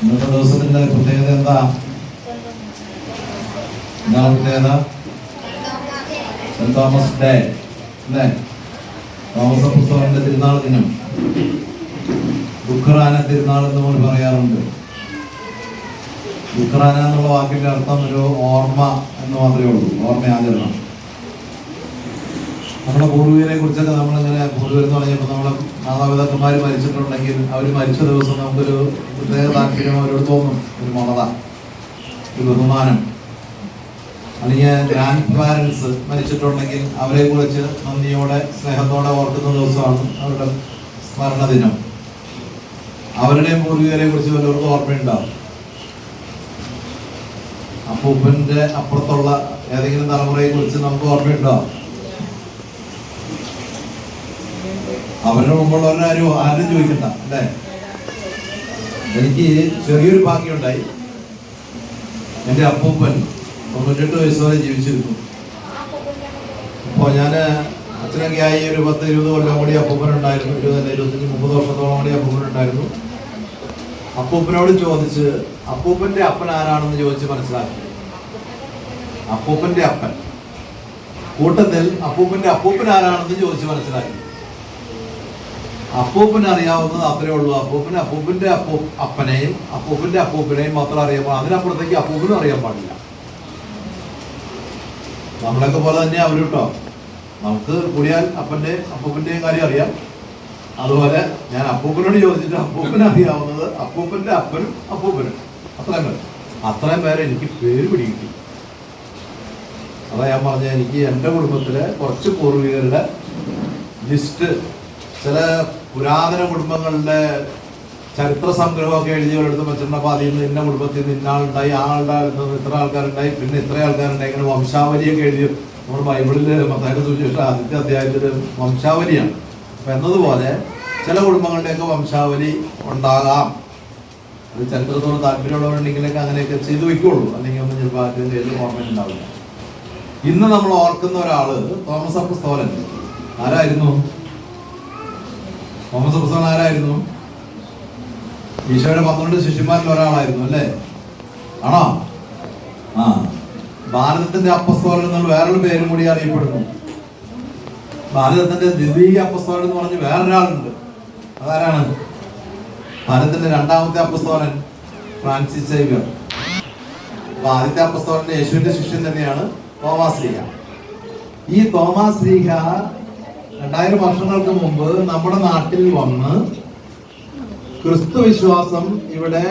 ഇന്നത്തെ ദിവസത്തിന്റെ പ്രത്യേകത എന്താ? എന്താണ് പ്രത്യേകത? സെന്റ് തോമസ് ഡേ അല്ലേ? തോമസ് അപ്പോസ്തലന്റെ തിരുനാൾ ദിനം, ദുഃഖറാന തിരുനാൾ എന്ന് നമ്മൾ പറയാറുണ്ട്. ദുഃഖറാന എന്നുള്ള വാക്കിന്റെ അർത്ഥം ഒരു ഓർമ്മ എന്ന് മാത്രമേ ഉള്ളൂ, ഓർമ്മയാചരണം. നമ്മുടെ പൂർവികരെ കുറിച്ചൊക്കെ നമ്മളിങ്ങനെ, പൂർവികരെന്ന് പറഞ്ഞപ്പോൾ നമ്മളെ മാതാപിതാക്കന്മാർ മരിച്ചിട്ടുണ്ടെങ്കിൽ അവർ മരിച്ച ദിവസം നമുക്കൊരു പ്രത്യേക താല്പര്യം അവരോട് തോന്നും, ഒരു മമത, ഒരു ബഹുമാനം. അല്ലെങ്കിൽ ഗ്രാൻഡ് പാരൻസ് മരിച്ചിട്ടുണ്ടെങ്കിൽ അവരെ കുറിച്ച് നന്ദിയോടെ സ്നേഹത്തോടെ ഓർക്കുന്ന ദിവസമാണ് അവരുടെ സ്മരണദിനം. അവരുടെയും പൂർവികരെ കുറിച്ച് വല്ലവർക്കും ഓർമ്മയുണ്ടാവും. അപ്പൂപ്പന്റെ അപ്പുറത്തുള്ള ഏതെങ്കിലും തലമുറയെ കുറിച്ച് നമുക്ക് ഓർമ്മയുണ്ടാവും. അവരുടെ മുമ്പുള്ളവരുടെ ആരും ചോദിക്കണ്ട അല്ലേ? എനിക്ക് ചെറിയൊരു ഭാഗ്യമുണ്ടായി. എൻ്റെ അപ്പൂപ്പൻ 98 വയസ്സ് വരെ ജീവിച്ചിരുന്നു. അപ്പോൾ ഞാൻ അച്ഛനൊക്കെ ആയി ഒരു 10-20 കൊല്ലം കൂടി അപ്പൂപ്പനുണ്ടായിരുന്നു. 25-30 വർഷത്തോളം കൂടി അപ്പൂപ്പനുണ്ടായിരുന്നു. അപ്പൂപ്പനോട് ചോദിച്ച് അപ്പൂപ്പന്റെ അപ്പൻ ആരാണെന്ന് ചോദിച്ച് മനസ്സിലാക്കി. അപ്പൂപ്പന്റെ അപ്പൻ കൂട്ടത്തിൽ അപ്പൂപ്പന്റെ അപ്പൂപ്പൻ ആരാണെന്ന് ചോദിച്ച് മനസ്സിലാക്കി. അപ്പൂപ്പന് അറിയാവുന്നത് അത്രേ ഉള്ളൂ. അപ്പൂപ്പന് അപ്പൂപ്പന്റെ അപ്പനെയും അപ്പൂപ്പന്റെ അപ്പൂപ്പനെയും മാത്രം അറിയാൻ പാടില്ല. അതിനപ്പുറത്തേക്ക് അപ്പൂപ്പനും അറിയാൻ പാടില്ല. നമ്മളൊക്കെ പോലെ തന്നെ അവരും കേട്ടോ. നമുക്ക് കൂടിയാൽ അപ്പൂപ്പന്റെയും കാര്യം അറിയാം. അതുപോലെ ഞാൻ അപ്പൂപ്പനോട് ചോദിച്ചിട്ട് അപ്പൂപ്പന് അറിയാവുന്നത് അപ്പൂപ്പന്റെ അപ്പനും അപ്പൂപ്പനും, അത്രയും പേരെ എനിക്ക് പേര് പിടികിട്ടി. അതാ ഞാൻ പറഞ്ഞ, എനിക്ക് എൻ്റെ കുടുംബത്തിലെ കുറച്ച് പൂർവികരുടെ ലിസ്റ്റ്, ചില പുരാതന കുടുംബങ്ങളുടെ ചരിത്ര സംഗ്രഹമൊക്കെ എഴുതിയവരെടുത്ത് വെച്ചിട്ടുണ്ടപ്പോൾ അതിൽ നിന്ന് ഇന്ന കുടുംബത്തിൽ നിന്ന് ഇന്നാളുണ്ടായി, ആളുടെ അടുത്ത് നിന്ന് ഇത്ര ആൾക്കാരുണ്ടായി, പിന്നെ ഇത്ര ആൾക്കാരുണ്ടായി, ഇങ്ങനെ വംശാവലിയൊക്കെ എഴുതി. നമ്മുടെ ബൈബിളിൽ മത്തായിയുടെ സുവിശേഷം ആദ്യത്തെ അധ്യായത്തിൽ വംശാവലിയാണ്. അപ്പം എന്നതുപോലെ ചില കുടുംബങ്ങളുടെയൊക്കെ വംശാവലി ഉണ്ടാകാം. അത് ചരിത്രത്തോട് താല്പര്യമുള്ളവരുണ്ടെങ്കിലൊക്കെ അങ്ങനെയൊക്കെ ചെയ്തു വയ്ക്കുള്ളൂ. അല്ലെങ്കിൽ ഒന്നും ചിലപ്പോൾ ആദ്യം ചെയ്ത് ഓർമ്മയുണ്ടാവില്ല. ഇന്ന് നമ്മൾ ഓർക്കുന്ന ഒരാള് തോമസ് അപ്പോസ്തലൻ. ആരായിരുന്നു തോമസ് അപ്പോസ്തലൻ? ആരായിരുന്നു? ഈശോയുടെ 12 ശിഷ്യന്മാരിൽ ഒരാളായിരുന്നു അല്ലേ? ആണോ? ഭാരതത്തിന്റെ അപ്പസ്തോലൻ എന്നുള്ള വേറൊരു പേരും കൂടി അറിയപ്പെടുന്നു. ഭാരതത്തിന്റെ ദ്വിതീയ അപ്പസ്തോലൻ എന്ന് പറഞ്ഞ് വേറൊരാളുണ്ട്. അതാരാണ്? ഭാരതത്തിന്റെ 2ാമത്തെ അപ്പസ്തോലൻ ഫ്രാൻസിസ് സേവ്യർ. അപ്പൊ ആദ്യത്തെ അപ്പസ്തോലന്റെ യേശുവിന്റെ ശിഷ്യൻ തന്നെയാണ് തോമാസ് ലീഹ. ഈ തോമാസ് ലീഹ 2000 വർഷങ്ങൾക്ക് മുമ്പ് നമ്മുടെ നാട്ടിൽ വന്ന് ക്രിസ്തു വിശ്വാസം ഇവിടെ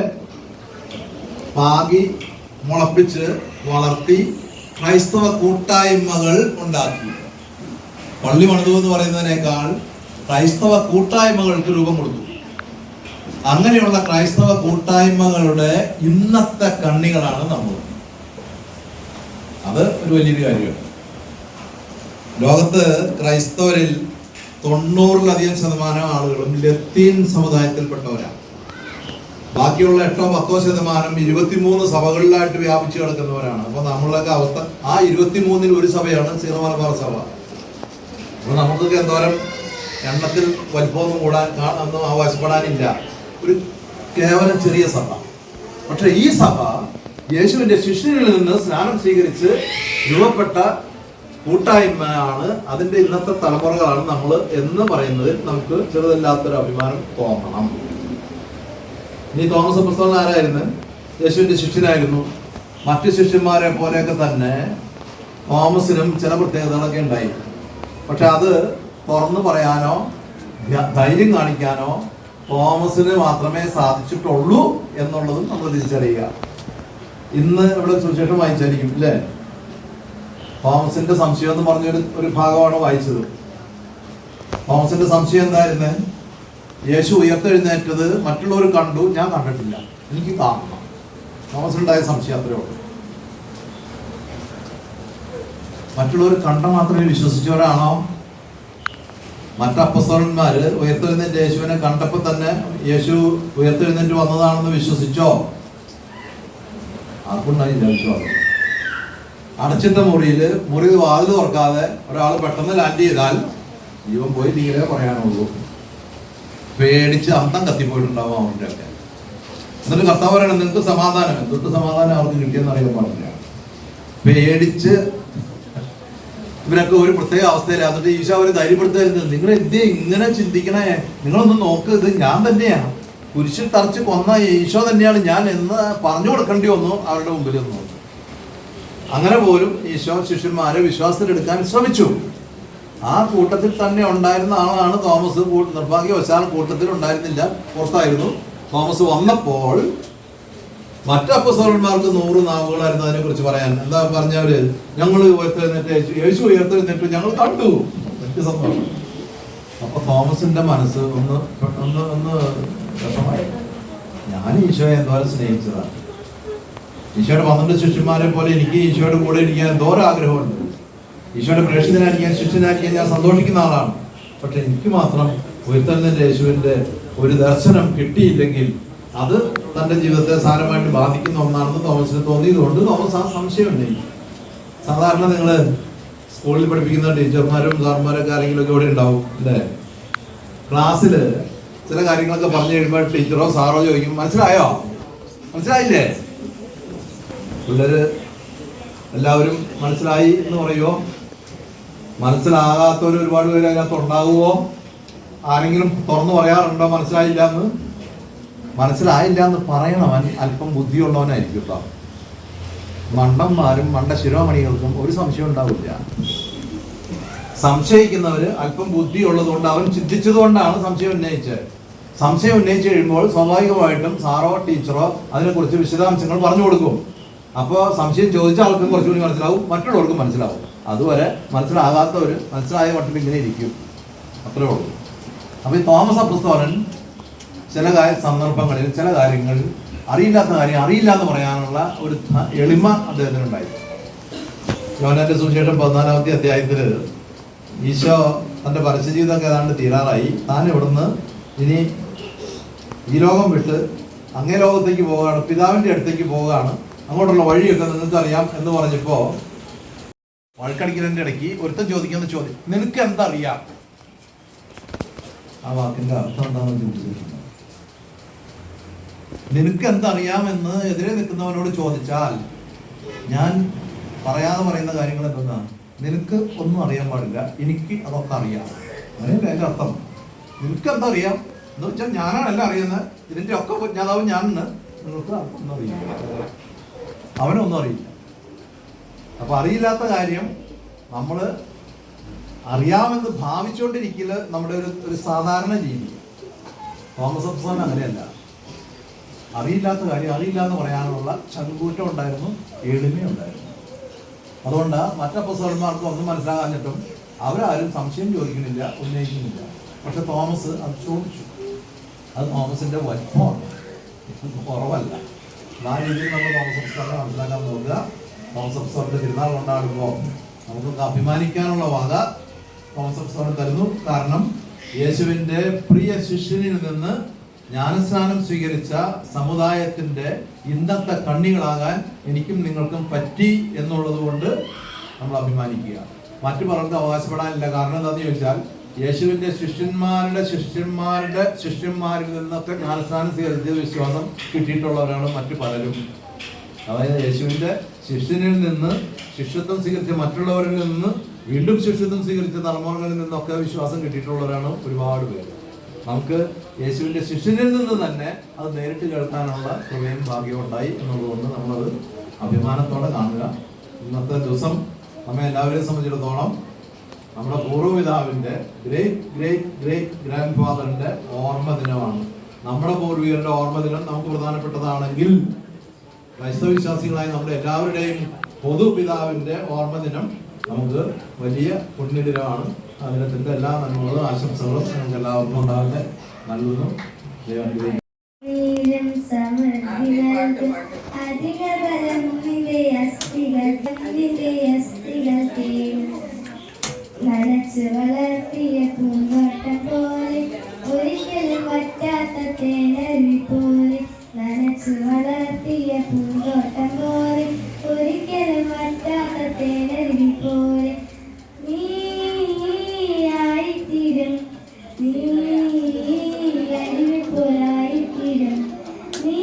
പാകി മുളപ്പിച്ച് വളർത്തി ക്രൈസ്തവ കൂട്ടായ്മകൾ ഉണ്ടാക്കി. പള്ളി പണിതു എന്ന് പറയുന്നതിനേക്കാൾ ക്രൈസ്തവ കൂട്ടായ്മകൾക്ക് രൂപം കൊടുത്തു. അങ്ങനെയുള്ള ക്രൈസ്തവ കൂട്ടായ്മകളുടെ ഇന്നത്തെ കണ്ണികളാണ് നമ്മൾ. അത് ഒരു വലിയൊരു കാര്യമാണ്. ലോകത്ത് ക്രൈസ്തവരിൽ 90% ആളുകളും ലത്തീൻ സമുദായത്തിൽപ്പെട്ടവരാണ്. ബാക്കിയുള്ള 8-10% 23 സഭകളിലായിട്ട് വ്യാപിച്ചു കിടക്കുന്നവരാണ്. അപ്പൊ നമ്മളൊക്കെ അവസ്ഥ, ആ 23-ൽ ഒരു സഭയാണ് സീറോ മലബാർ സഭ. അപ്പൊ നമുക്കൊക്കെ എന്തോരം എണ്ണത്തിൽ വലിപ്പമൊന്നും ഒന്നും അവകാശപ്പെടാനില്ല. ഒരു കേവലം ചെറിയ സഭ. പക്ഷെ ഈ സഭ യേശുവിന്റെ ശിഷ്യനിൽ നിന്ന് സ്നാനം സ്വീകരിച്ച് രൂപപ്പെട്ട കൂട്ടായ്മയാണ്. അതിന്റെ ഇന്നത്തെ തലമുറകളാണ് നമ്മൾ എന്ന് പറയുന്നതിൽ നമുക്ക് ചെറുതല്ലാത്തൊരു അഭിമാനം തോന്നണം. ഇനി തോമസ് അപ്പോസ്തലൻ ആരായിരുന്നു? യേശുവിന്റെ ശിഷ്യനായിരുന്നു. മറ്റു ശിഷ്യന്മാരെ പോലെയൊക്കെ തന്നെ തോമസിനും ചില പ്രത്യേകതകളൊക്കെ ഉണ്ടായി. പക്ഷെ അത് തുറന്നു പറയാനോ ധൈര്യം കാണിക്കാനോ തോമസിന് മാത്രമേ സാധിച്ചിട്ടുള്ളൂ എന്നുള്ളതും നമ്മൾ തിരിച്ചറിയുക. ഇന്ന് ഇവിടെ സുവിശേഷം വായിച്ചായിരിക്കും അല്ലേ? തോമസിന്റെ സംശയം എന്ന് പറഞ്ഞൊരു ഭാഗമാണ് വായിച്ചത്. തോമസിന്റെ സംശയം എന്തായിരുന്നു? യേശു ഉയർത്തെഴുന്നേറ്റത് മറ്റുള്ളവർ കണ്ടു, ഞാൻ കണ്ടിട്ടില്ല, എനിക്ക് കാണണം. തോമസിനുണ്ടായ സംശയം അത്രേ ഉള്ളൂ. മറ്റുള്ളവർ കണ്ട മാത്രമേ വിശ്വസിച്ചവരാണോ? മറ്റപ്പസ്തലന്മാര് ഉയർത്തെഴുന്നേറ്റ് യേശുവിനെ കണ്ടപ്പോൾ തന്നെ യേശു ഉയർത്തെഴുന്നേറ്റ് വന്നതാണെന്ന് വിശ്വസിച്ചോ? ആർക്കുണ്ടായില്ല വിശ്വാസം. അടച്ചിട്ട മുറി വാതിൽ തുറക്കാതെ ഒരാൾ പെട്ടെന്ന് ലാൻഡ് ചെയ്താൽ ജീവൻ പോയി തീരെ പറയാനുള്ളൂ. പേടിച്ച് അന്തം കത്തിപ്പോയിട്ടുണ്ടാവും അവൻ്റെ ഒക്കെ. എന്നിട്ട് കർത്താവ് പറയണം നിങ്ങൾക്ക് സമാധാനം. എന്തൊട്ട് സമാധാനം അവർക്ക് കിട്ടിയെന്ന് അറിയാൻ പാടില്ല. പേടിച്ച് ഇവരൊക്കെ ഒരു പ്രത്യേക അവസ്ഥയില്ല. എന്നിട്ട് ഈശോ അവരെ ധൈര്യപ്പെടുത്തുന്നത്, നിങ്ങൾ എന്ത് ഇങ്ങനെ ചിന്തിക്കണേ, നിങ്ങളൊന്ന് നോക്ക്, ഇത് ഞാൻ തന്നെയാണ്, കുരിശിൽ തറച്ച് കൊന്ന ഈശോ തന്നെയാണ് ഞാൻ എന്ന് പറഞ്ഞു കൊടുക്കേണ്ടി വന്നു അവരുടെ മുമ്പിൽ ഒന്ന്. അങ്ങനെ പോലും ഈശോ ശിഷ്യന്മാരെ വിശ്വാസത്തിലെടുക്കാൻ ശ്രമിച്ചു. ആ കൂട്ടത്തിൽ തന്നെ ഉണ്ടായിരുന്ന ആളാണ് തോമസ്. നിർഭാഗ്യവശാൽ കൂട്ടത്തിൽ ഉണ്ടായിരുന്നില്ല, പുറത്തായിരുന്നു. തോമസ് വന്നപ്പോൾ മറ്റു അപ്പോസ്തലന്മാർക്ക് 100 നാവുകളായിരുന്നു അതിനെ കുറിച്ച് പറയാൻ. എന്താ പറഞ്ഞവര്, ഞങ്ങൾ ഉയർത്തെഴുന്നേറ്റ്, യേശു ഉയർത്തെഴുന്നേറ്റ് ഞങ്ങൾ കണ്ടു, എനിക്ക് സന്തോഷം. അപ്പൊ തോമസിന്റെ മനസ്സ് ഒന്ന് വിഷമായി. ഞാൻ ഈശോയെ എന്തോരം സ്നേഹിച്ചതാണ്. ഈശോയുടെ 12 ശിഷ്യന്മാരെ പോലെ എനിക്ക് ഈശോയുടെ കൂടെ ഇരിക്കാൻ എന്തോരം ആഗ്രഹമുണ്ട്. ഈശോയുടെ പ്രേക്ഷിതനായിരിക്കാൻ, ശിഷ്യനായിരിക്കാൻ ഞാൻ സന്തോഷിക്കുന്ന ആളാണ്. പക്ഷെ എനിക്ക് മാത്രം ഉയർത്തെഴുന്നേറ്റ യേശുവിന്റെ ഒരു ദർശനം കിട്ടിയില്ലെങ്കിൽ അത് തൻ്റെ ജീവിതത്തെ സാരമായിട്ട് ബാധിക്കുന്ന ഒന്നാണെന്ന് തോമസിന് തോന്നിയതുകൊണ്ട് തോമസ് ആ സംശയം ഉണ്ടെങ്കിൽ. സാധാരണ നിങ്ങൾ സ്കൂളിൽ പഠിപ്പിക്കുന്ന ടീച്ചർമാരും സാർമാരൊക്കെ ആരെങ്കിലും ഒക്കെ ഇവിടെ ഉണ്ടാവും അല്ലേ? ക്ലാസ്സിൽ ചില കാര്യങ്ങളൊക്കെ പറഞ്ഞു കഴിയുമ്പോൾ ടീച്ചറോ സാറോ ചോദിക്കും, മനസ്സിലായോ, മനസ്സിലായില്ലേ? പിള്ളേര് എല്ലാവരും മനസ്സിലായി എന്ന് പറയുമോ? മനസ്സിലാകാത്തവർ ഒരുപാട് പേര് അതിനകത്ത് ഉണ്ടാകുമോ? ആരെങ്കിലും തുറന്നു പറയാറുണ്ടോ മനസ്സിലായില്ല എന്ന്? മനസ്സിലായില്ല എന്ന് പറയണവൻ അല്പം ബുദ്ധിയുള്ളവനായിരിക്കും കേട്ടോ. മണ്ടന്മാരും മണ്ട ശിരോമണികൾക്കും ഒരു സംശയം ഉണ്ടാവില്ല. സംശയിക്കുന്നവര് അല്പം ബുദ്ധിയുള്ളത് കൊണ്ട്, അവൻ ചിന്തിച്ചതുകൊണ്ടാണ് സംശയം ഉന്നയിച്ചത്. സംശയം ഉന്നയിച്ചു കഴിയുമ്പോൾ സ്വാഭാവികമായിട്ടും സാറോ ടീച്ചറോ അതിനെക്കുറിച്ച് വിശദാംശങ്ങൾ പറഞ്ഞു കൊടുക്കും. അപ്പോൾ സംശയം ചോദിച്ച ആൾക്കും കുറച്ചുകൂടി മനസ്സിലാവും, മറ്റുള്ളവർക്കും മനസ്സിലാവും. അതുവരെ മനസ്സിലാകാത്തവർ മനസ്സിലായ മട്ടിൽ ഇങ്ങനെ ഇരിക്കും, അത്രേ ഉള്ളൂ. അപ്പോൾ ഈ തോമസ് അപ്പോസ്തലൻ ചില സന്ദർഭങ്ങളിൽ ചില കാര്യങ്ങൾ അറിയില്ലാത്ത കാര്യം അറിയില്ല എന്ന് പറയാനുള്ള ഒരു എളിമ അദ്ദേഹത്തിനുണ്ടായി. യോഹന്നാന്റെ സുവിശേഷം 14-ാമത്തെ അധ്യായത്തിൽ ഈശോ തൻ്റെ പരസ്യജീവിതമൊക്കെ ഏതാണ്ട് തീരാറായി. താൻ ഇവിടുന്ന് ഇനി ഈ ലോകം വിട്ട് അങ്ങേ ലോകത്തേക്ക് പോവുകയാണ്, പിതാവിൻ്റെ അടുത്തേക്ക് പോവുകയാണ്, അങ്ങോട്ടുള്ള വഴിയൊക്കെ നിങ്ങൾക്കറിയാം എന്ന് പറഞ്ഞപ്പോൾ വഴക്കടിക്കലിൻ്റെ ഇടയ്ക്ക് ഒരുത്തൻ ചോദിക്കുന്ന ചോദ്യം, നിനക്ക് എന്തറിയാം? ആ വാക്കിൻ്റെ അർത്ഥം എന്താണെന്ന് ചോദിച്ചിട്ടുണ്ട്. നിനക്ക് എന്തറിയാമെന്ന് എതിരെ നിൽക്കുന്നവനോട് ചോദിച്ചാൽ ഞാൻ പറയാതെ പറയുന്ന കാര്യങ്ങൾ എന്തെന്നാ, നിനക്ക് ഒന്നും അറിയാൻ പാടില്ല, എനിക്ക് അതൊക്കെ അറിയാം. അങ്ങനെയല്ല അതിൻ്റെ അർത്ഥം. നിനക്ക് എന്താ അറിയാം എന്ന് വെച്ചാൽ ഞാനാണല്ല അറിയുന്നത്, ഇതിൻ്റെ ഒക്കെ ഞാനാവും ഞാനെന്ന്. നിങ്ങൾക്ക് ഒന്നും അറിയില്ല, അവനൊന്നും അറിയില്ല. അപ്പൊ അറിയില്ലാത്ത കാര്യം നമ്മൾ അറിയാമെന്ന് ഭാവിച്ചുകൊണ്ടിരിക്കൽ നമ്മുടെ ഒരു സാധാരണ രീതി. തോമസ് അപ്പോസ്തലൻ അങ്ങനെയല്ല. അറിയില്ലാത്ത കാര്യം അറിയില്ല എന്ന് പറയാനുള്ള ചങ്കൂറ്റം ഉണ്ടായിരുന്നു, എളിമയുണ്ടായിരുന്നു. അതുകൊണ്ട് മറ്റപ്പോസ്തലന്മാർക്ക് ഒന്നും മനസ്സിലാകാഞ്ഞിട്ടും അവരാരും സംശയം ചോദിക്കുന്നില്ല, ഉന്നയിക്കുന്നില്ല. പക്ഷെ തോമസ് അത് ചോദിച്ചു. അത് തോമസിന്റെ വലിപ്പമാണ്, കുറവല്ല. ആ രീതിയിൽ നമ്മൾ തോമസ് അപ്പോസ്തലനെ മനസ്സിലാക്കാൻ നോക്കുക. തോമസ് അപ്പോസ്തലന്റെ തിരുനാൾ കൊണ്ടാടുമ്പോൾ നമുക്കൊക്കെ അഭിമാനിക്കാനുള്ള വക തോമസ് അപ്പോസ്തലൻ തരുന്നു. കാരണം യേശുവിന്റെ പ്രിയ ശിഷ്യനിൽ നിന്ന് ജ്ഞാനസ്നാനം സ്വീകരിച്ച സമുദായത്തിന്റെ ഇന്നത്തെ കണ്ണികളാകാൻ എനിക്കും നിങ്ങൾക്കും പറ്റി എന്നുള്ളത് കൊണ്ട് നമ്മൾ അഭിമാനിക്കുക. മറ്റു പലർക്കും അവകാശപ്പെടാനില്ല. കാരണം എന്താണെന്ന് ചോദിച്ചാൽ യേശുവിന്റെ ശിഷ്യന്മാരിൽ നിന്നൊക്കെ ജ്ഞാനസ്നാനം സ്വീകരിച്ച വിശ്വാസം കിട്ടിയിട്ടുള്ളവരാണ് മറ്റു പലരും. അതായത് യേശുവിന്റെ ശിഷ്യനിൽ നിന്ന് ശിഷ്യത്വം സ്വീകരിച്ച മറ്റുള്ളവരിൽ നിന്ന് വീണ്ടും ശിഷ്യത്വം സ്വീകരിച്ച തലമുറകളിൽ നിന്നൊക്കെ വിശ്വാസം കിട്ടിയിട്ടുള്ളവരാണ് ഒരുപാട് പേര്. നമുക്ക് യേശുവിന്റെ ശിഷ്യനിൽ നിന്ന് തന്നെ അത് നേരിട്ട് കേൾക്കാനുള്ള ഹൃദയം ഭാഗ്യം ഉണ്ടായി എന്നുള്ളതുകൊണ്ട് നമ്മളത് അഭിമാനത്തോടെ കാണുക. ഇന്നത്തെ ദിവസം നമ്മെ എല്ലാവരെയും സംബന്ധിച്ചിടത്തോളം നമ്മുടെ പൂർവ്വപിതാവിന്റെ ഗ്രേറ്റ് ഗ്രേറ്റ് ഗ്രേറ്റ് ഗ്രാൻഡ് ഫാദറിന്റെ ഓർമ്മ ദിനമാണ്. നമ്മുടെ പൂർവികരുടെ ഓർമ്മ ദിനം നമുക്ക് പ്രധാനപ്പെട്ടതാണെങ്കിൽ ക്രൈസ്തവ വിശ്വാസികളായ നമ്മുടെ എല്ലാവരുടെയും പൊതുപിതാവിന്റെ ഓർമ്മ ദിനം നമുക്ക് വലിയ പുണ്യദിനമാണ്. അതിനത്തിന്റെ എല്ലാ നന്മകളും ആശംസകളും നമുക്ക് എല്ലാവർക്കും ഉണ്ടാകട്ടെ. നൽകുന്നു. നനച്ചു വളർത്തിയ പൂന്തോട്ടം പോലെ ഒരിക്കലും പറ്റാത്ത തേനരുവി പോലെ, നനച്ചു വളർത്തിയ പൂന്തോട്ടം പോലെ ഒരിക്കലും പറ്റാത്ത തേനരുവി പോലെ നീ ആയിത്തീരും, നീ അരുവി പോലായിത്തീരും, നീ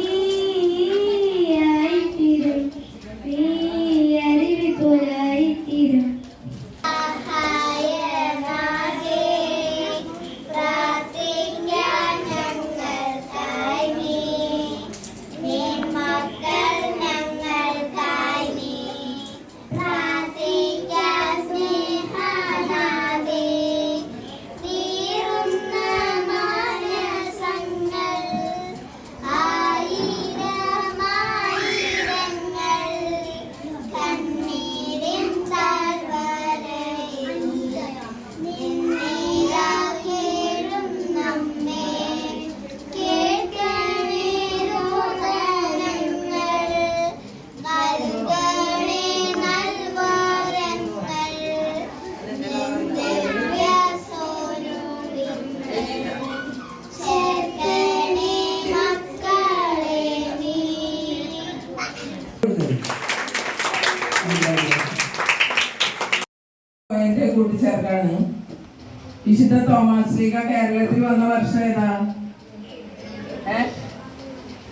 തോമസ് ലീഗ കേരളത്തിൽ വന്ന വർഷം ഏതാ?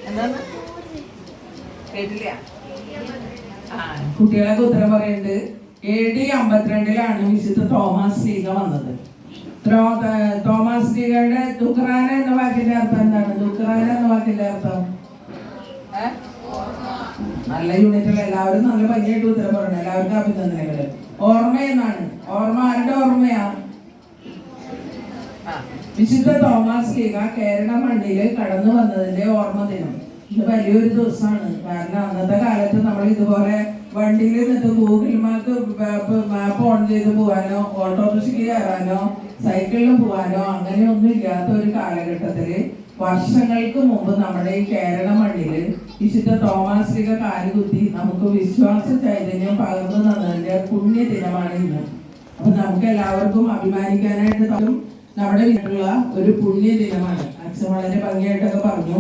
എന്താന്ന് കേട്ടില്ല? കുട്ടികളൊക്കെ ഉത്തരം പറയുന്നുണ്ട്. AD 52 വിശുദ്ധ തോമസ് ലീഗ വന്നത്. തോമസ് ലീഗയുടെ ദുഃഖറാന എന്ന വാക്കിന്റെ അർത്ഥം എന്താണ്? ദുഃഖറാന എന്ന വാക്കിന്റെ അർത്ഥം നല്ല യൂണിറ്റുകൾ എല്ലാവരും നല്ല ഭംഗിയായിട്ട് ഉത്തരം പറഞ്ഞു. എല്ലാവർക്കും അഭിനന്ദനങ്ങള്. ഓർമ്മ എന്നാണ്. ഓർമ്മ ആരുടെ ഓർമ്മയാ? വിശുദ്ധ തോമസ് ലീഗ കേരള മണ്ണില് കടന്നു വന്നതിന്റെ ഓർമ്മ ദിനം. ഇത് വലിയൊരു ദിവസമാണ്. കാരണം അന്നത്തെ കാലത്ത് നമ്മൾ ഇതുപോലെ വണ്ടിയിൽ നിന്നിട്ട് ഗൂഗിൾ മാപ്പ് ഓൺ ചെയ്ത് പോകാനോ ഓട്ടോറിക്ഷയ്ക്ക് കയറാനോ സൈക്കിളിൽ പോകാനോ അങ്ങനെയൊന്നും ഇല്ലാത്ത ഒരു കാലഘട്ടത്തില് വർഷങ്ങൾക്ക് മുമ്പ് നമ്മുടെ ഈ കേരള മണ്ണില് വിശുദ്ധ തോമസ് ലീഗ കാലുകുത്തി നമുക്ക് വിശ്വാസ ചൈതന്യം പകർന്നു തന്നതിന്റെ പുണ്യ ദിനമാണ് ഇന്ന്. അപ്പൊ നമുക്ക് എല്ലാവർക്കും അഭിമാനിക്കാനായിട്ട് നമ്മുടെ വീട്ടിലുള്ള ഒരു പുണ്യ ദിനമാണ്. അച്ഛൻ വളരെ ഭംഗിയായിട്ടൊക്കെ പറഞ്ഞു.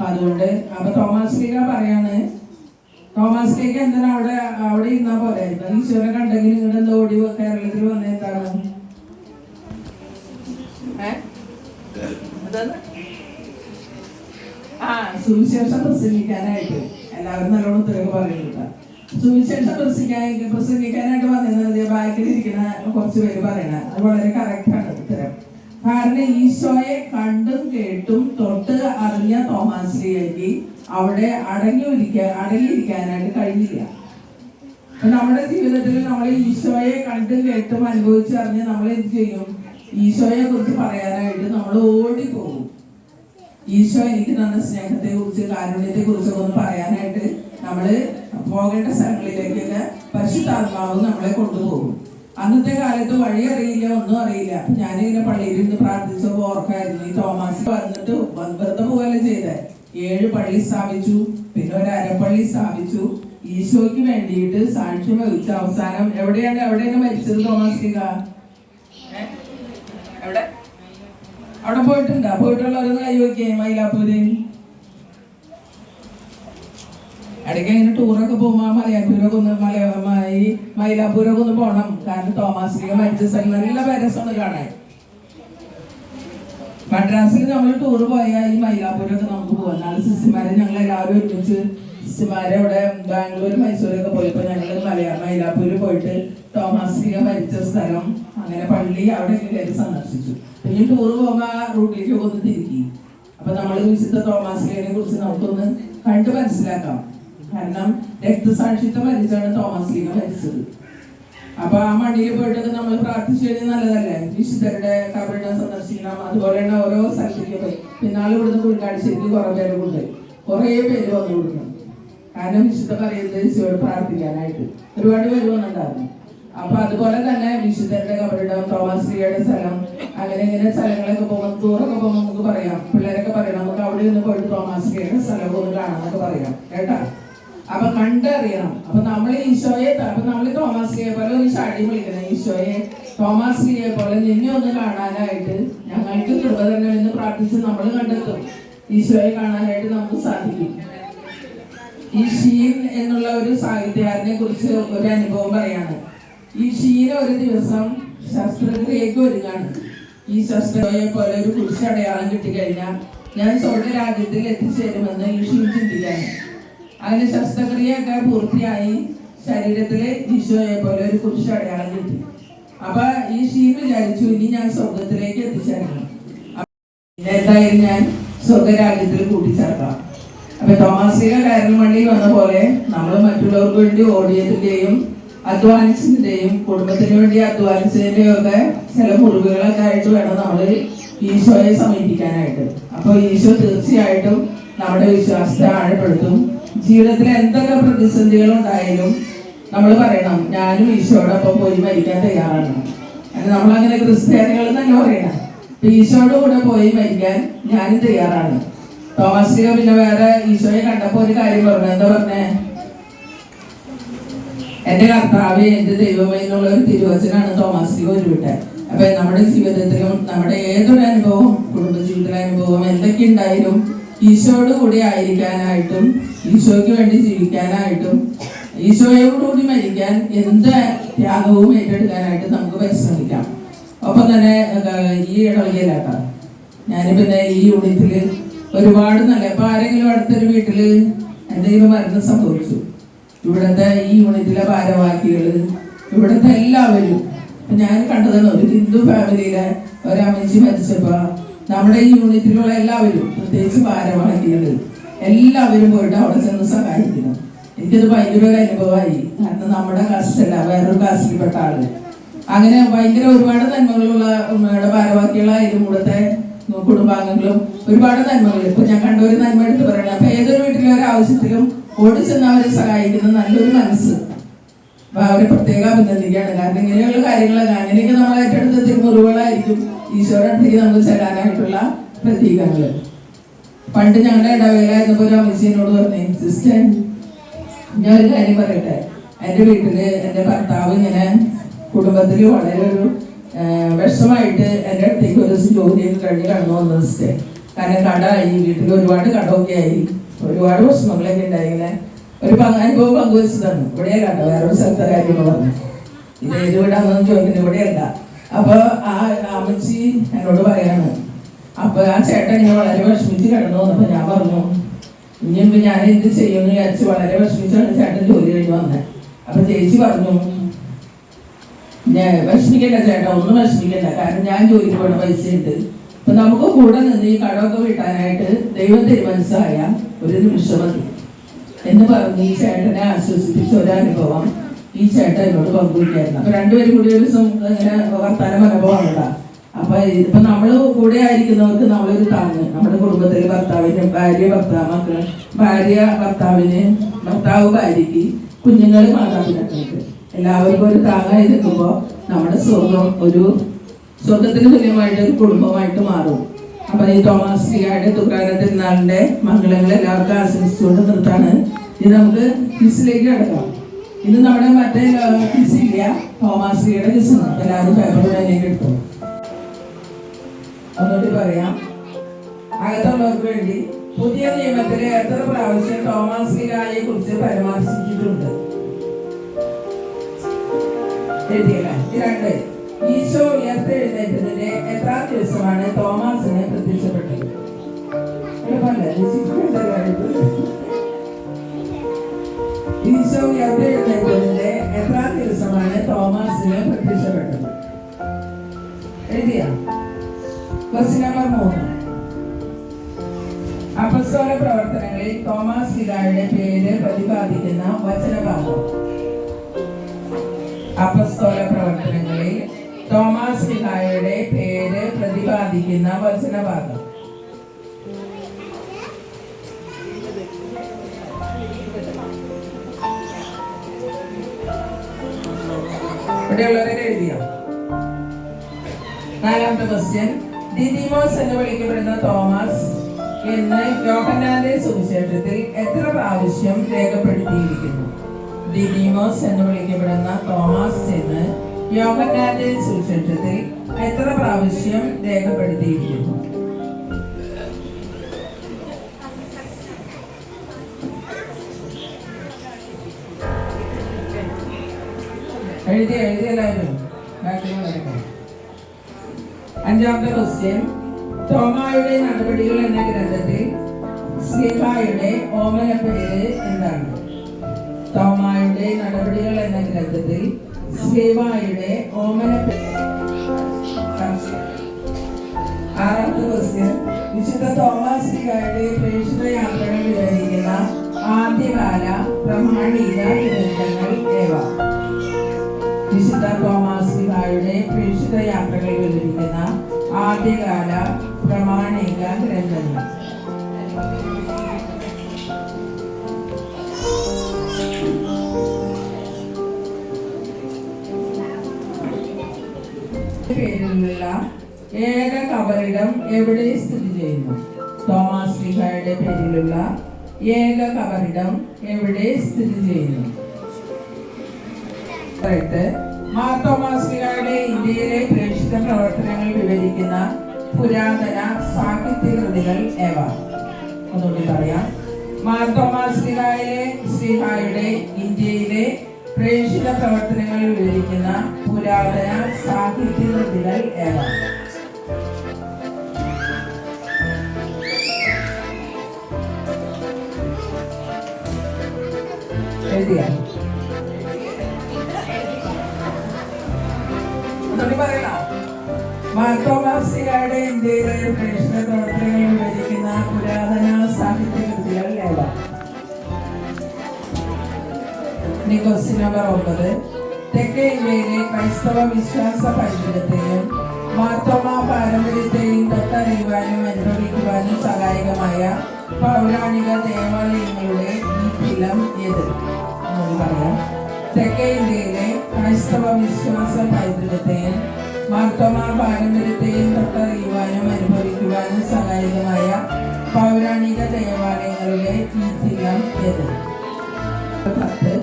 അതുകൊണ്ട് അപ്പൊ തോമസ് ലീഗ പറയാണ്, തോമസ് ലീഗ എന്താണ് അവിടെ ഇരുന്നാ പോലെ ഈശ്വരനെ കണ്ടെങ്കിൽ നിങ്ങളുടെ എന്താ ഓടി കേരളത്തിൽ വന്ന എന്താണ്? സുവിശേഷം പ്രസംഗിക്കാനായിട്ട് എല്ലാവരും നല്ലോണം ഉത്തരവ് പറയുന്നുണ്ട്. സുവിശേഷം പ്രസംഗിക്കാനായിട്ട് വന്നിരുന്നത് ബാക്കിലിരിക്കുന്ന കുറച്ച് പേര് പറയണ അത് വളരെ കറക്റ്റാണ് ഉത്തരം. കാരണം ഈശോയെ കണ്ടും കേട്ടും തൊട്ട് അറിഞ്ഞ തോമസ് ലീഗയ്ക്ക് അവിടെ അടങ്ങിയിരിക്കാനായിട്ട് കഴിഞ്ഞില്ല. നമ്മുടെ ജീവിതത്തിൽ നമ്മൾ ഈശോയെ കണ്ടും കേട്ടും അനുഭവിച്ചറിഞ്ഞ് നമ്മൾ എന്ത് ചെയ്യും? ഈശോയെ കുറിച്ച് പറയാനായിട്ട് നമ്മൾ ഓടിപ്പോകും. ഈശോ എനിക്ക് തന്ന സ്നേഹത്തെ കുറിച്ച് കാരുണ്യത്തെ കുറിച്ചൊക്കെ ഒന്ന് പറയാനായിട്ട് നമ്മള് പോകേണ്ട സ്ഥലങ്ങളിലേക്കൊക്കെ പരിശുദ്ധാത്മാവ് നമ്മളെ കൊണ്ടുപോകും. അന്നത്തെ കാലത്ത് വഴി അറിയില്ല, ഒന്നും അറിയില്ല. ഞാനിങ്ങനെ പള്ളിയിൽ നിന്ന് പ്രാർത്ഥിച്ചപ്പോൾ ഓർക്കായിരുന്നു, ഈ തോമസ് വന്നിട്ട് വെറുതെ പോകല്ലേ ചെയ്തേ. 7 പള്ളി സ്ഥാപിച്ചു, പിന്നെ ഒരു അരപ്പള്ളി സ്ഥാപിച്ചു. ഈശോയ്ക്ക് വേണ്ടിയിട്ട് സാക്ഷ്യം വഹിച്ച അവസാനം എവിടെയാണ് മരിച്ചത് തോമസ് ലീഗ? എവിടെ? അവിടെ പോയിട്ടുണ്ടോ? പോയിട്ടുള്ളവരൊന്ന് കൈവയ്ക്കേ. മൈലാപ്പൂര് ഇടയ്ക്ക് ഇങ്ങനെ ടൂറൊക്കെ പോകുമ്പോ മലയാറ്റൂരൊക്കെ മൈലാപ്പൂരൊക്കെ ഒന്ന് പോകണം. കാരണം തോമസ് ലീഗ മരിച്ച സ്ഥലം നല്ല രസമാണ് കാണാൻ. മദ്രാസിൽ നമ്മൾ ടൂർ പോയാൽ ഈ മൈലാപ്പൂരൊക്കെ നമുക്ക് പോകാം. നാളെ സിസ്റ്റർമാരെ ഞങ്ങൾ എല്ലാവരും ഒരുമിച്ച് സിസ്റ്റർമാരെ ഇവിടെ ബാംഗ്ലൂർ മൈസൂരൊക്കെ പോയപ്പോൾ ഞങ്ങൾ മൈലാപ്പൂര് പോയിട്ട് തോമസ് ലീഗ മരിച്ച സ്ഥലം അങ്ങനെ പള്ളി അവിടെയൊക്കെ കയറി സന്ദർശിച്ചു. പിന്നെ ടൂർ പോകുമ്പോൾ ആ റൂട്ടിലേക്ക് ഒന്ന് തിരിക്കി. അപ്പൊ നമ്മൾ വിശുദ്ധ തോമസ് ലീഗയെ കുറിച്ച് നമുക്കൊന്ന് കണ്ടു മനസ്സിലാക്കാം. കാരണം രക്തസാക്ഷിത്വം മരിച്ചാണ് തോമസ് ലീഗ മരിച്ചത്. അപ്പൊ ആ മണ്ണിൽ പോയിട്ടൊക്കെ നമ്മൾ പ്രാർത്ഥിച്ചു കഴിഞ്ഞാൽ നല്ലതല്ലേ? വിശുദ്ധരുടെ കബറിടം സന്ദർശിക്കണം. അതുപോലെ തന്നെ ഓരോ സ്ഥലത്തേക്ക് പോയി. പിന്നാൾ ഇവിടുന്ന് കുഴിക്കാടിശ്ശേരിക്ക് കുറെ പേര് കൊണ്ട് കുറേ പേര് വന്നു കൊടുക്കണം. കാരണം വിശുദ്ധ പറയുന്നത് ഈശോയോട് പ്രാർത്ഥിക്കാനായിട്ട് ഒരുപാട് പേര് വന്നിട്ടുണ്ടായിരുന്നു. അപ്പൊ അതുപോലെ തന്നെ വിശുദ്ധരുടെ കബറിടം, തോമസ് ലീഗയുടെ സ്ഥലം, അങ്ങനെ ഇങ്ങനെ സ്ഥലങ്ങളൊക്കെ പോകുമ്പോൾ ടൂറൊക്കെ പോകുമ്പോൾ നമുക്ക് പറയാം, പിള്ളേരൊക്കെ പറയണം നമുക്ക് അവിടെ നിന്ന് പോയിട്ട് തോമസ് ലീഗയുടെ സ്ഥലം ഒന്ന് കാണാന്നൊക്കെ പറയാം കേട്ടാ. അപ്പൊ കണ്ടറിയണം. അപ്പൊ നമ്മൾ ഈശോയെ നമ്മൾ തോമസ് ലീഗയെ പോലെ ഒരു ഷാടി വിളിക്കണം. ഈശോയെ തോമസ് ലീഗയെ പോലെ നിന്നെ ഒന്ന് കാണാനായിട്ട് ഞങ്ങൾക്ക് കൃപ തന്നെ എന്ന് പ്രാർത്ഥിച്ച് നമ്മൾ കണ്ടെത്തും. ഈശോയെ കാണാനായിട്ട് നമുക്ക് സാധിക്കും. ഈ ഷീൻ എന്നുള്ള ഒരു സാഹിത്യകാരനെ കുറിച്ച് ഒരു അനുഭവം പറയാണ്. ഈ ഷീന ഒരു ദിവസം ശസ്ത്രക്രിയക്ക് ഒരുങ്ങാണ്. ഈ ശസ്ത്രക്രിയയെ പോലെ ഒരു കുരിശടയാളം കിട്ടിക്കഴിഞ്ഞാൽ ഞാൻ സ്വർഗരാജ്യത്തിൽ എത്തിച്ചേരുമെന്ന് ഈ ഷീൻ ചിന്തിക്കാണ്. അതിന് ശസ്ത്രക്രിയയൊക്കെ പൂർത്തിയായി ശരീരത്തില് ഈശോയെ പോലെ ഒരു കുരിശടയാളം കിട്ടി. അപ്പൊ ഈ ഷീൻ വിചാരിച്ചു ഇനി ഞാൻ സ്വർഗത്തിലേക്ക് എത്തിച്ചേരണം. എന്തായാലും ഞാൻ സ്വർഗരാജ്യത്തിൽ കൂട്ടിച്ചേർക്കാം. അപ്പൊ തോമസ് ലീഗ കയറൽ മണ്ണിൽ വന്ന പോലെ നമ്മൾ മറ്റുള്ളവർക്ക് വേണ്ടി ഓടിയതിന്റെയും അധ്വാനിച്ചതിന്റെയും കുടുംബത്തിന് വേണ്ടി അധ്വാനിച്ചതിന്റെയും ഒക്കെ ചില മുറിവുകളൊക്കെ ആയിട്ട് വേണം നമ്മൾ ഈശോയെ സമീപിക്കാനായിട്ട്. അപ്പൊ ഈശോ തീർച്ചയായിട്ടും നമ്മുടെ വിശ്വാസത്തെ ആഴപ്പെടുത്തും. ജീവിതത്തിൽ എന്തൊക്കെ പ്രതിസന്ധികൾ ഉണ്ടായാലും നമ്മൾ പറയണം ഞാനും ഈശോയോടൊപ്പം പോയി മരിക്കാൻ തയ്യാറാണ്. നമ്മളങ്ങനെ ക്രിസ്ത്യാനികൾ തന്നെ പറയണം, ഈശോയുടെ കൂടെ പോയി മരിക്കാൻ ഞാനും തയ്യാറാണ്. തോമസ് ലീഗ പിന്നെ വേറെ ഈശോയെ കണ്ടപ്പോ ഒരു കാര്യം പറഞ്ഞു. എന്താ പറഞ്ഞേ? എന്റെ കർത്താവേ എന്റെ ദൈവമേ എന്നുള്ള ഒരു തിരുവചനാണ് തോമസ് ലീഗ ഉരുവിട്ടെ. അപ്പൊ നമ്മുടെ ജീവിതത്തിലും നമ്മുടെ ഏതൊരു അനുഭവം, കുടുംബജീവിതത്തിലെ അനുഭവം എന്തൊക്കെ ഉണ്ടായാലും ഈശോയോട് കൂടി ആയിരിക്കാനായിട്ടും ഈശോയ്ക്ക് വേണ്ടി ജീവിക്കാനായിട്ടും ഈശോയോടുകൂടി മരിക്കാൻ എന്ത് ത്യാഗവും ഏറ്റെടുക്കാനായിട്ട് നമുക്ക് പരിശ്രമിക്കാം. ഒപ്പം തന്നെ ഈ ഇടവകയിലാട്ടോ ഞാൻ പിന്നെ ഈ യൂണിറ്റിൽ ഒരുപാട് നല്ല ഇപ്പൊ ആരെങ്കിലും അടുത്തൊരു വീട്ടില് എന്തെങ്കിലും മരണം സംഭവിച്ചു, ഇവിടുത്തെ ഈ യൂണിറ്റിലെ ഭാരവാഹികള്, ഇവിടുത്തെ എല്ലാവരും, ഞാൻ കണ്ടതാണ് ഒരു ഹിന്ദു ഫാമിലിയിലെ ഒരമ്മച്ചി മരിച്ചപ്പോ നമ്മുടെ ഈ യൂണിറ്റിലുള്ള എല്ലാവരും, പ്രത്യേകിച്ച് ഭാരവാഹികള് എല്ലാവരും പോയിട്ട് അവിടെ ചെന്ന് സഹായിക്കണം. എനിക്കത് ഭയങ്കര ഒരു അനുഭവമായി. കാരണം നമ്മുടെ കാസ്റ്റല്ല, വേറൊരു കാസ്റ്റിൽപ്പെട്ട ആള്. അങ്ങനെ ഭയങ്കര ഒരുപാട് നന്മകളുള്ള ഭാരവാഹികളായാലും ഇവിടുത്തെ കുടുംബാംഗങ്ങളും ഒരുപാട് നന്മകൾ. ഇപ്പൊ ഞാൻ കണ്ട ഒരു നന്മ എടുത്ത് പറയണം. അപ്പൊ ഏതൊരു വീട്ടിലെ ഒരു ആവശ്യത്തിലും ഓടി ചെന്ന് അവരെ സഹായിക്കുന്ന നല്ലൊരു മനസ്സ്, അപ്പൊ അവരെ പ്രത്യേകം അഭിനന്ദിക്കുകയാണ്. കാരണം ഇങ്ങനെയുള്ള കാര്യങ്ങളൊക്കെ അങ്ങനെയൊക്കെ നമ്മൾ ഏറ്റെടുത്ത തിരുമുറിവുകളായിരിക്കും ഈശോയുടെ നമുക്ക് ചെല്ലാനായിട്ടുള്ള പ്രതീകങ്ങള്. പണ്ട് ഞങ്ങളുടെ ഇടവേളായിരുന്നപ്പോ ഒരു അമ്മച്ചിനോട് പറഞ്ഞു, സിസ്റ്റർ ഞാൻ ഒരു കാര്യം പറയട്ടെ, എൻ്റെ വീട്ടില് എൻ്റെ ഭർത്താവ് ഇങ്ങനെ കുടുംബത്തിൽ വളരെ ഒരു വിഷമായിട്ട് എൻ്റെ അടുത്തേക്ക് ഒരു ജോലിയൊക്കെ കഴിഞ്ഞ് കടന്നു വന്ന സിസ്റ്റർ. കാരണം കടമായി, വീട്ടിൽ ഒരുപാട് കടമൊക്കെ ആയി, ഒരുപാട് പ്രശ്നങ്ങളൊക്കെ ഉണ്ടായിങ്ങനെ ഒരു അനുഭവം പങ്കുവെച്ചതാണ്. ഇവിടെയല്ല കേട്ടോ, വേറൊരു സ്ഥലത്തെ കാര്യമെന്ന് പറഞ്ഞു. ഇത് ഏത് വീടാണെന്ന് ചോദിക്കുന്നത്, ഇവിടെയല്ല. അപ്പൊ ആ അമ്മച്ചി എന്നോട് പറയാണ്, അപ്പൊ ആ ചേട്ടൻ ഇങ്ങനെ വളരെ വിഷമിച്ച് കിടന്നു വന്നപ്പോ ഞാൻ പറഞ്ഞു, ഇനിയിപ്പോ ഞാൻ എന്ത് ചെയ്യുമെന്ന് വിചാരിച്ച് വളരെ വിഷമിച്ചാണ് ചേട്ടൻ ജോലി കഴിഞ്ഞ് വന്നത്. അപ്പൊ ചേച്ചി പറഞ്ഞു, ഞാൻ വിഷമിക്കണ്ട ചേട്ടാ, ഒന്നും വിഷമിക്കണ്ട, കാരണം ഞാൻ ജോലിക്ക് പോണ പൈസ ഉണ്ട്. അപ്പൊ നമുക്ക് കൂടെ നിന്ന് ഈ കടമൊക്കെ വീട്ടാനായിട്ട് ദൈവം തീരുമാനിച്ചായ ഒരു നിമിഷം മതി എന്ന് പറഞ്ഞ് ഈ ചേട്ടനെ ആശ്വസിപ്പിച്ച ഒരു അനുഭവം ഈ ചേട്ടൻ എന്നോട് പങ്കുവയ്ക്കായിരുന്നു. അപ്പൊ രണ്ടുപേരും കൂടി ഒരു ദിവസം ഇങ്ങനെ വർത്താനം അനുഭവമാണല്ല. അപ്പൊ ഇപ്പൊ നമ്മള് കൂടെ ആയിരിക്കുന്നവർക്ക് നമ്മളൊരു താങ്ങ്, നമ്മുടെ കുടുംബത്തിലെ ഭർത്താവിന്, ഭാര്യ ഭർത്താവിന്, ഭർത്താവ് ഭാര്യക്ക്, കുഞ്ഞുങ്ങൾ മാതാപിതാക്കൾക്ക് എല്ലാവർക്കും ഒരു താങ്ങായി നിൽക്കുമ്പോ നമ്മുടെ സ്വർഗം ഒരു സ്വർഗത്തിന് തുല്യമായിട്ട് ഒരു കുടുംബമായിട്ട് മാറും. അപ്പൊ ഈ തോമസ് ലീഗയുടെ തുക്കാന തിരുനാളിന്റെ മംഗളങ്ങൾ എല്ലാവർക്കും ആശംസിച്ചുകൊണ്ട് നിർത്താണ്. ഇത് നമുക്ക് ക്വിസിലേക്ക് കിടക്കാം. ഇത് നമ്മുടെ മറ്റേ ക്വിസില്ല, തോമസ് ലീഗയുടെ ക്വിസാണ്. എല്ലാവരും പേപ്പർ വേനേക്ക് എടുത്തു. ഒന്നുകൂടി പറയാം, അകത്തുള്ളവർക്ക് വേണ്ടി പുതിയ നിയമത്തിലെ എത്ര പ്രാവശ്യം തോമസ് ലീഗയെ കുറിച്ച് പരാമർശിച്ചിട്ടുണ്ട്? എഴുതിയല്ല. രണ്ട്, ഈശോ ഉയർത്തെഴുന്നേറ്റതിന്റെ എത്രാം ദിവസമാണ് തോമസിന് പ്രത്യക്ഷപ്പെട്ടത്? ഈശോ ഉയർത്തെഴുന്നേറ്റതിന്റെ എത്രാം ദിവസമാണ് തോമസിന് പ്രത്യക്ഷപ്പെട്ടത്? എഴുതിയ. ക്വസ്റ്റ്യൻ നമ്പർ 3, അപ്പസ്തോല പ്രവർത്തനങ്ങളിൽ തോമസ് ലീഗയുടെ പേര് പ്രതിപാദിക്കുന്ന വചനഭാഗം. അപ്പസ്തോല പ്രവർത്തനങ്ങളിൽ തോമസ് ലീഗയുടെ പേര് പ്രതിപാദിക്കുന്ന വചനഭാഗം. ഇവിടെയുള്ളവരെ എഴുതിയോ? നാലാമത്തെ ക്വസ്റ്റ്യൻ, ദിദിമോസ് എന്ന് വിളിക്കപ്പെടുന്ന തോമസ് എന്ന് യോഹന്നാന്റെ സുവിശേഷത്തിൽ എത്ര പ്രാവശ്യം രേഖപ്പെടുത്തിയിരിക്കുന്നു? ദിദിമോസ് എന്ന് വിളിക്കപ്പെടുന്ന തോമസ് എന്ന് യോഹന്നാന്റെ സുവിശേഷത്തിൽ എത്ര പ്രാവശ്യം രേഖപ്പെടുത്തിയിരിക്കുന്നു? എഴുതിയെല്ലാവരും. അഞ്ചാമത്തെ ക്വസ്റ്റ്യൻ, തോമായുടെ നടപടികൾ എന്ന ഗ്രന്ഥത്തിൽ സ്ലീഹായുടെ ഓമന പേര് എന്താണ്? തോമായുടെ നടപടികൾ എന്ന ഗ്രന്ഥത്തിൽ സ്ലീഹായുടെ ഓമന പേര്. ആറാമത്തെ ക്വസ്റ്റ്യൻ, വിശുദ്ധ തോമസ് സ്ലീഹായുടെ പ്രേക്ഷിത യാത്രകൾ വിവരിക്കുന്ന ആദ്യകാല പ്രമാണിക ഗ്രന്ഥങ്ങൾ ഏവ? വിശുദ്ധ തോമസ് ലീഗയുടെ പ്രേക്ഷിത യാത്രകൾ വിവരിക്കുന്ന ആദ്യകാല പ്രമാണിക ഗ്രന്ഥങ്ങൾ. പേരിലുള്ള ഏക കബറിടം എവിടെ സ്ഥിതി ചെയ്യുന്നു? തോമസ് ലീഗയുടെ പേരിലുള്ള ഏക കബറിടം എവിടെ സ്ഥിതി ചെയ്യുന്നു? മാർ തോമസ് ലീഗയുടെ ഇന്ത്യയിലെ പ്രേക്ഷിത പ്രവർത്തനങ്ങൾ വിവരിക്കുന്ന പുരാതന സാഹിത്യ കൃതികൾ ഏവ? ഒന്നുകൂടി പറയാം. മാർ തോമസ് ലീഗയുടെ ഇന്ത്യയിലെ പ്രേക്ഷിത പ്രവർത്തനങ്ങൾ വിവരിക്കുന്ന പുരാതന സാഹിത്യ കൃതികൾ ഏവ? എഴുതിയ മാർത്തോമാസിയുടെ ഇന്ത്യയിലെ പ്രേക്ഷിത പ്രവർത്തനങ്ങൾ വിവരിക്കുന്ന പുരാതന സാഹിത്യ കൃതികൾ ഏവ? Question number 9. തെക്കേ ഇന്ത്യയിലെ ക്രൈസ്തവ വിശ്വാസ പൈതൃകത്തെയും മാർത്തോമാ പാരമ്പര്യത്തെയും തൊട്ടറിയുവാനും അനുഭവിക്കുവാനും സഹായകമായ പൗരാണിക ദേവാലയങ്ങളുടെ ഈ ഫിലം ഏത്? പറയാം. തെക്കേ ഇന്ത്യയിലെ ക്രൈസ്തവ വിശ്വാസ പൈതൃകത്തെയും മാർത്തോമാ പാരമ്പര്യത്തെയും തൊട്ടറിയുവാനും അനുഭവിക്കുവാനും സഹായകമായ പൗരാണിക ദേവാലയങ്ങളുടെ ഈ ഫിലം ഏത്? 10.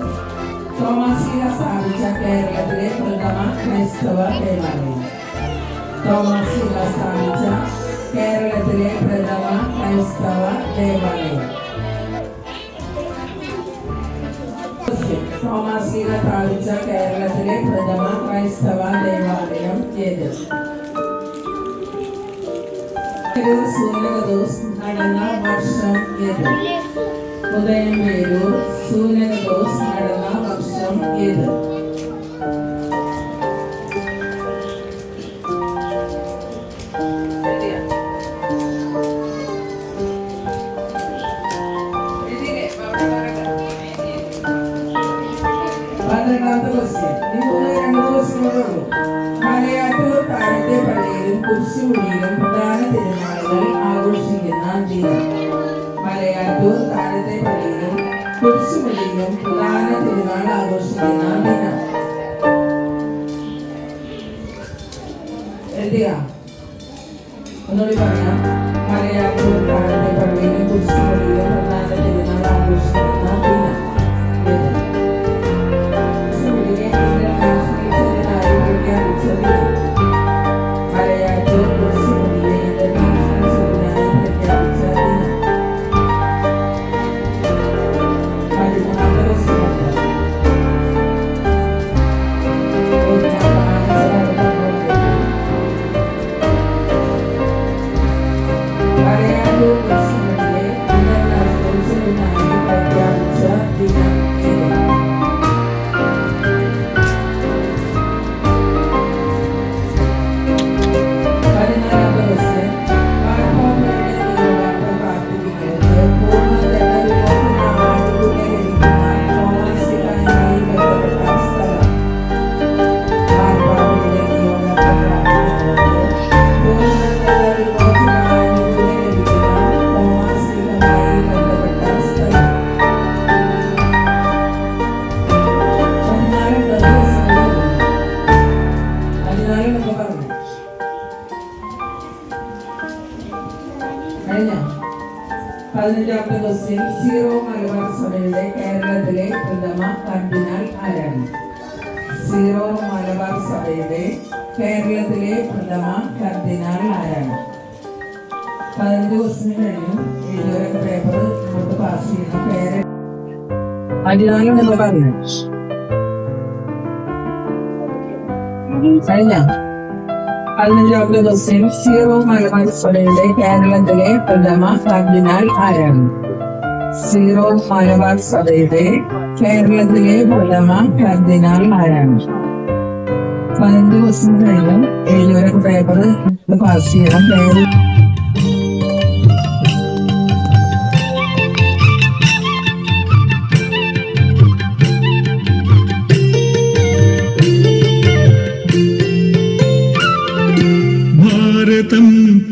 തോമാശ്ലീഹ സ്ഥാപിച്ച കേരളത്തിലെ പ്രഥമ ക്രൈസ്തവ ദേവാലയം. തോമാശ്ലീഹ സ്ഥാപിച്ച കേരളത്തിലെ പ്രഥമ ക്രൈസ്തവ ദേവാലയം. തോമാശ്ലീഹ സ്ഥാപിച്ച കേരളത്തിലെ പ്രഥമ ക്രൈസ്തവ ദേവാലയം ഏത്? സൂനകദോസ് നടന്ന വർഷം ഏത്? ഉദയംപേരൂർ സൂനകദോസ് നടന്ന വർഷം ഏത്? പന്ത്രണ്ടാമത്തെ ക്വസ്റ്റ്യൻ. ഈ 2 ദിവസങ്ങളേ ഉള്ളൂ. മലയാറ്റൂർ താഴത്തെ പള്ളിയിലും കുരിശുകുടിയിലും പ്രധാന തിരുനാളുകൾ ആഘോഷിക്കുന്ന ദിനം. മലയാറ്റൂർ താഴത്തെ പള്ളിയിലും കുരിശുകുടിയിലും പ്രധാന തിരുനാൾ ആഘോഷിക്കുന്ന ദിനം. എഴുതിയ ഒന്നുകൂടി പറയാം. മലയാറ്റൂർ താഴത്തെ പള്ളിയിലും കുരിശുകുടിയിലും പ്രധാന തിരുനാൾ ആഘോഷിക്കുന്ന ദിനം. പതിനഞ്ചാമത്തെ ക്വസ്റ്റ്യൻ. സീറോ മലബാർ സഭയുടെ കേരളത്തിലെ പ്രഥമ കർദിനാൾ ആരാണ്? സീറോ മലബാർ സഭയുടെ കേരളത്തിലെ പ്രഥമ കർദിനാൾ ആരാണ്? 15 ക്വസ്റ്റ്യൻ കഴിഞ്ഞു. എഴുതിയവരൊക്കെ പേപ്പർ നമുക്ക് പാസ് ചെയ്യണം. പേര് 14 പറഞ്ഞു കഴിഞ്ഞ. 15ാമത്തെ ക്വസ്റ്റ്യൻ. സീറോ മലബാർ സഭയുടെ കേരളത്തിലെ പ്രഥമ കർദിനാൾ ആരാണ്? സീറോ മലബാർ സഭയുടെ കേരളത്തിലെ പ്രഥമ കർദിനാൾ ആരാണ്? 15 ക്വസ്റ്റ്യൻ കഴിഞ്ഞു. എഴുതിയവരൊക്കെ പേപ്പർ പാസ് ചെയ്യണം. പേര്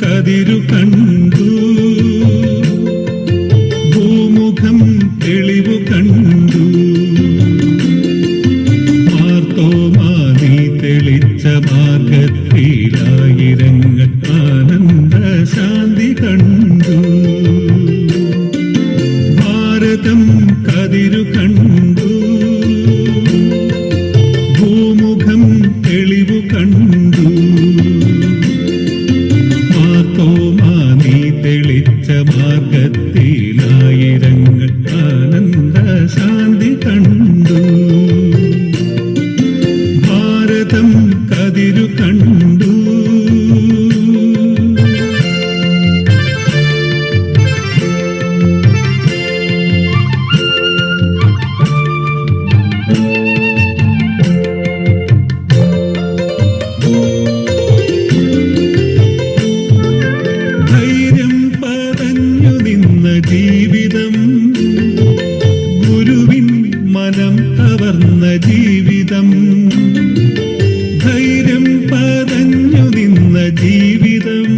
കതിരു കണ്ടു, ഭൂമുഖം തെളിവു കണ്ടു, മാർത്തോമാനി തെളിച്ച മാർഗത്തിലായിരങ്ങൾ ആനന്ദ ശാന്തി കണ്ടു. ഭാരതം കതിരു കണ്ടു, ഭൂമുഖം തെളിവു കണ്ടു, തെളിച്ച മാർഗത്തിലായിരങ്ങൾ ആനന്ദ ജീവിതം, ഗുരുവിൻ മനം കവർന്ന ജീവിതം, ധൈര്യം പതഞ്ഞു നിന്ന ജീവിതം,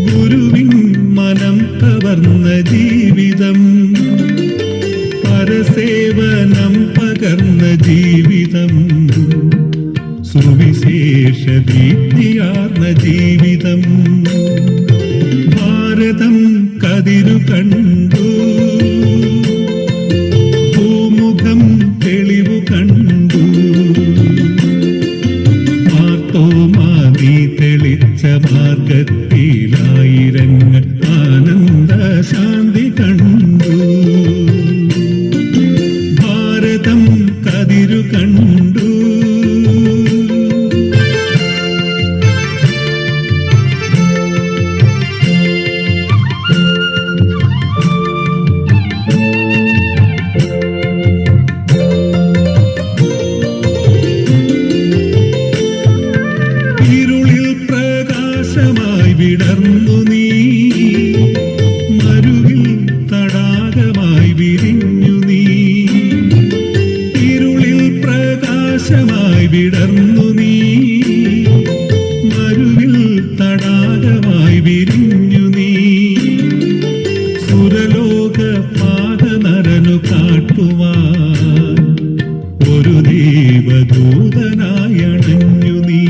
ഗുരുവിൻ മനം കവർന്ന ജീവിതം, പരസേവനം പകർന്ന ജീവിതം, സുവിശേഷ ദീപ്തിയാർന്ന ജീവിതം. ഭാരതം കതിരു കണ്ടു, ഭൂമുഖം തെളിവു കണ്ടു, മാർത്തോമാ നീ തെളിച്ച മാർഗത്തിലായിരങ്ങൾ ആനന്ദ ശാന്തി കണ്ടു. ഭാരതം കതിരു കണ്ടു. ഇരുളിൽ പ്രകാശമായി വിടർന്നു നീ, മരുവിൽ തടാകമായി വിരിഞ്ഞു നീ. ഇരുളിൽ പ്രകാശമായി വിടർന്നു നീ, മരുവിൽ തടാകമായി വിരിഞ്ഞു നീ. സുരലോക പാദനരനു കാട്ടുവാൻ ഒരു ദേവദൂതനായി അണഞ്ഞു നീ.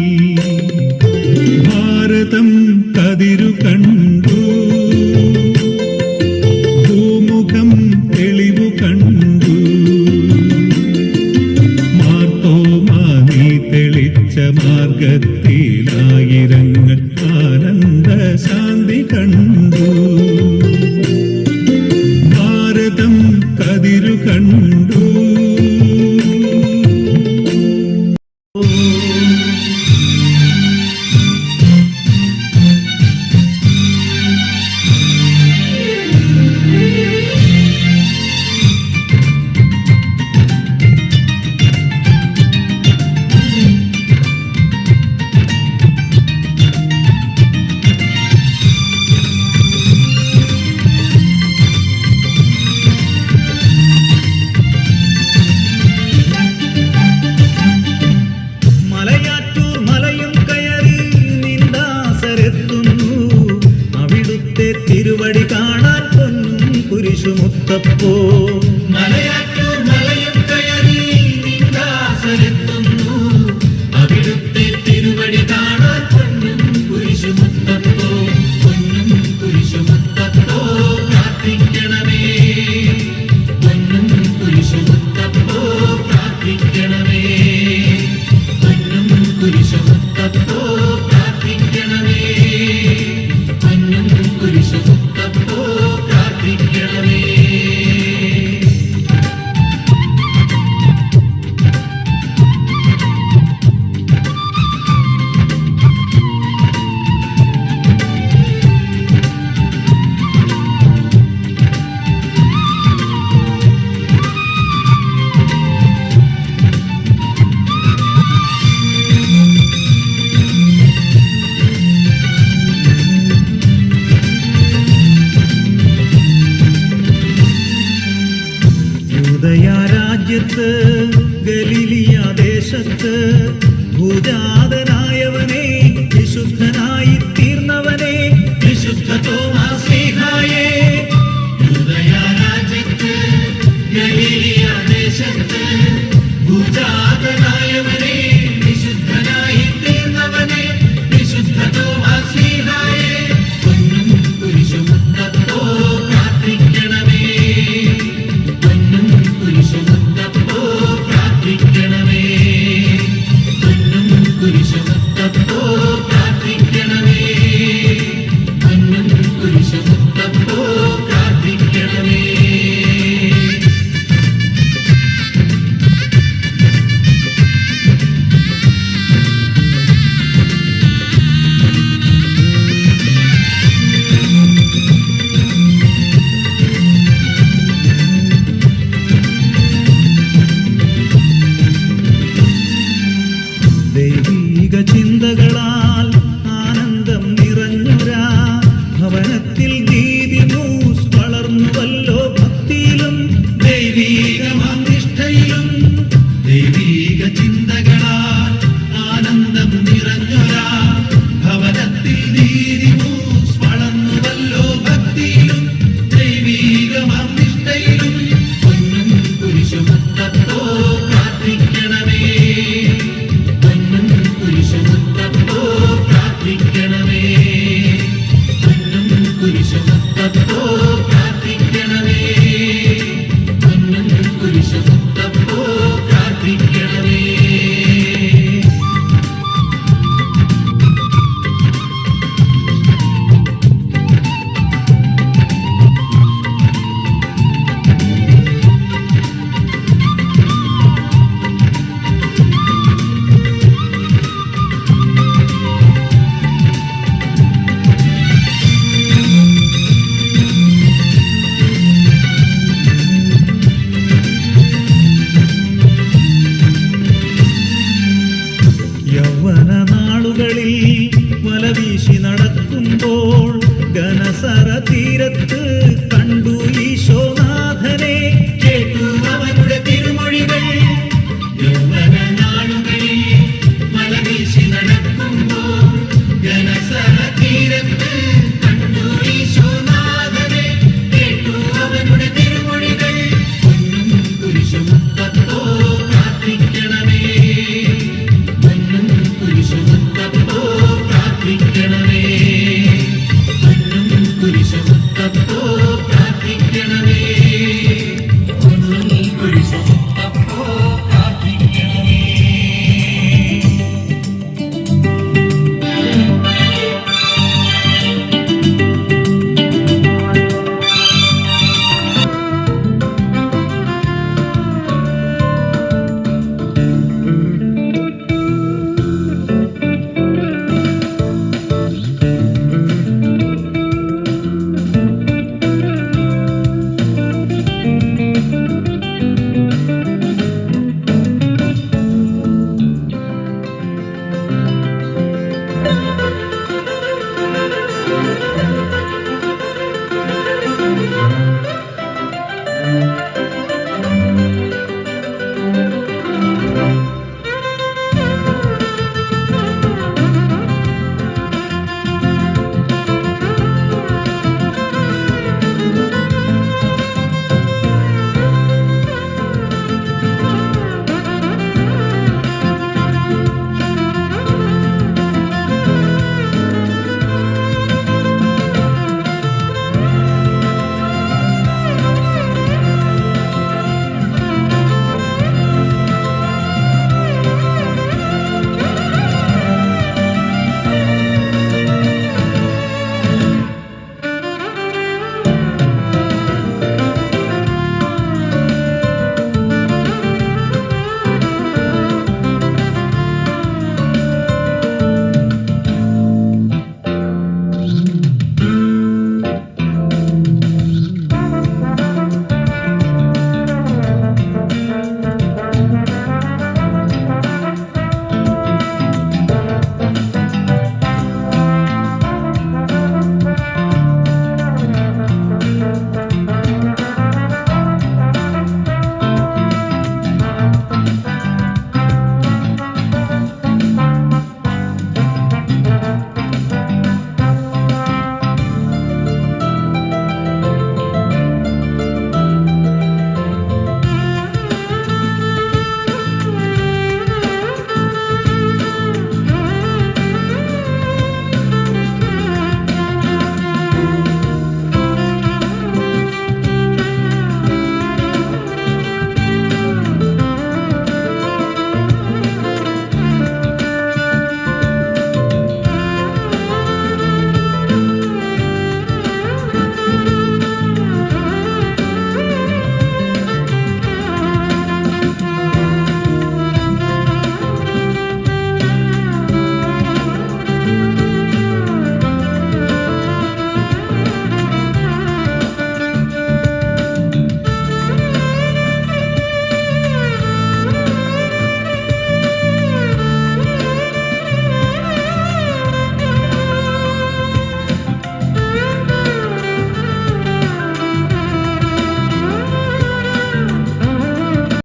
ഭാരതം കതിരു കണ്ടു, ഭൂമുഖം തെളിവു കണ്ടു, മാർത്തോമാ നീ തെളിച്ച മാർഗത്തിലായിരങ്ങൾ ആനന്ദ ശാന്തി കണ്ടു. ഭാരതം കതിരു കണ്ടു. തിരുവടി കാണാൻ പൊന്നും കുരിശുമുത്തപ്പോ. മലയാറ്റൂർ മലയും കയറി നിന്ദാസരെത്തുന്നു, അവിടുത്തെ തിരുവടി കാണാൻ പൊന്നും കുരിശുമുത്തപ്പോ. പൊന്നും കുരിശുമുത്തപ്പോ പ്രാർത്ഥിക്കണമേ, പൊന്നും കുരിശുമുത്തപ്പോ പ്രാർത്ഥിക്കണമേ, പൊന്നും കുരിശുമുത്തപ്പോ പ്രാർത്ഥിക്കണമേ, പൊന്നും കുരിശുമുത്തപ്പോ പ്രാർത്ഥിക്കണമേ. രാജ്യത്ത് ഗലീലിയ ദേശത്ത് ഭൂജാതനായവനെ, വിശുദ്ധനായി തീർന്നവനെ, വിശുദ്ധ തോമാശ്ലീഹായേ. രാജ്യത്ത് ഗലീലിയ ദേശത്ത് ഭൂജാതനായവനെ, വിശുദ്ധനായി തീർന്നവനെ, വിശുദ്ധ തോമാശ്ലീഹായേ. പൊന്നും കുരിശുമുത്തപ്പോ പ്രാർത്ഥിക്കണമേ, പൊന്നും കുരിശുമുത്തപ്പോ പ്രാർത്ഥിക്കണമേ, പൊന്നും കുരിശുമുത്തപ്പോ തീരത്ത്